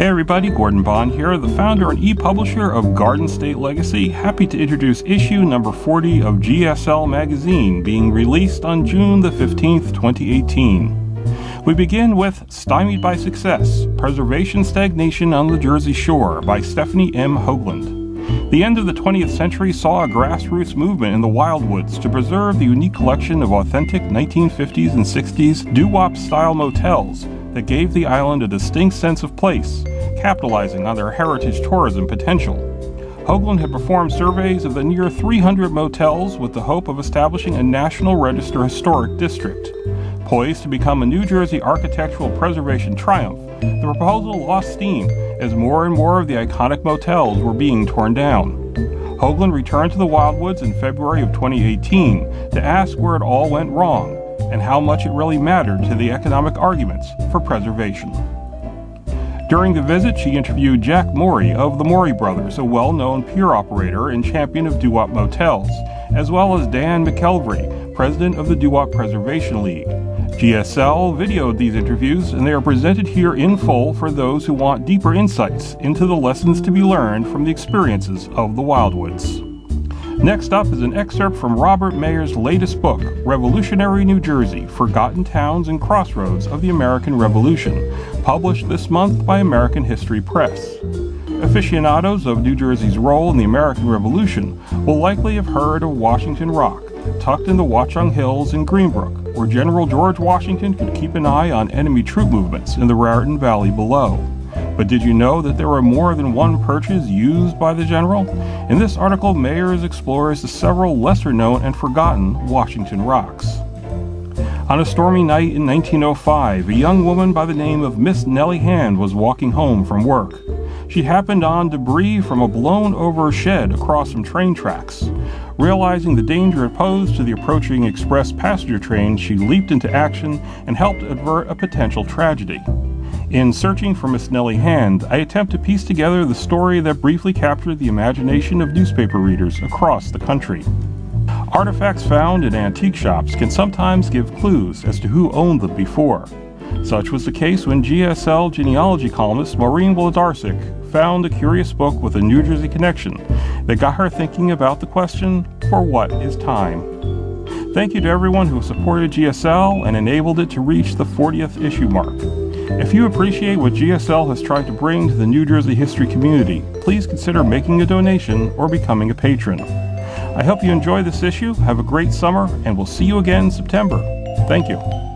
Hey everybody, Gordon Bond here, the founder and e-publisher of Garden State Legacy, happy to introduce issue number 40 of GSL magazine, being released on June the 15th, 2018. We begin with Stymied by Success, Preservation Stagnation on the Jersey Shore by Stephanie M. Hoagland. The end of the 20th century saw a grassroots movement in the wildwoods to preserve the unique collection of authentic 1950s and 60s doo-wop-style motels that gave the island a distinct sense of place, capitalizing on their heritage tourism potential. Hoagland had performed surveys of the near 300 motels with the hope of establishing a National Register Historic District. Poised to become a New Jersey architectural preservation triumph, the proposal lost steam as more and more of the iconic motels were being torn down. Hoagland returned to the Wildwoods in February of 2018 to ask where it all went wrong and how much it really mattered to the economic arguments for preservation. During the visit, she interviewed Jack Morey of the Morey Brothers, a well-known pier operator and champion of doo-wop motels, as well as Dan McElvery, president of the Doo-Wop Preservation League. GSL videoed these interviews, and they are presented here in full for those who want deeper insights into the lessons to be learned from the experiences of the Wildwoods. Next up is an excerpt from Robert Mayer's latest book, Revolutionary New Jersey, Forgotten Towns and Crossroads of the American Revolution, published this month by American History Press. Aficionados of New Jersey's role in the American Revolution will likely have heard of Washington Rock, tucked in the Watchung Hills in Greenbrook, where General George Washington could keep an eye on enemy troop movements in the Raritan Valley below. But did you know that there were more than one perches used by the general? In this article, Mayers explores the several lesser-known and forgotten Washington Rocks. On a stormy night in 1905, a young woman by the name of Miss Nelly Hand was walking home from work. She happened on debris from a blown-over shed across some train tracks. Realizing the danger it posed to the approaching express passenger train, she leaped into action and helped avert a potential tragedy. In searching for Miss Nelly Hand, I attempt to piece together the story that briefly captured the imagination of newspaper readers across the country. Artifacts found in antique shops can sometimes give clues as to who owned them before. Such was the case when GSL genealogy columnist Maureen Wlodarczyk found a curious book with a New Jersey connection that got her thinking about the question, for what is time? Thank you to everyone who supported GSL and enabled it to reach the 40th issue mark. If you appreciate what GSL has tried to bring to the New Jersey history community, please consider making a donation or becoming a patron. I hope you enjoy this issue, have a great summer, and we'll see you again in September. Thank you.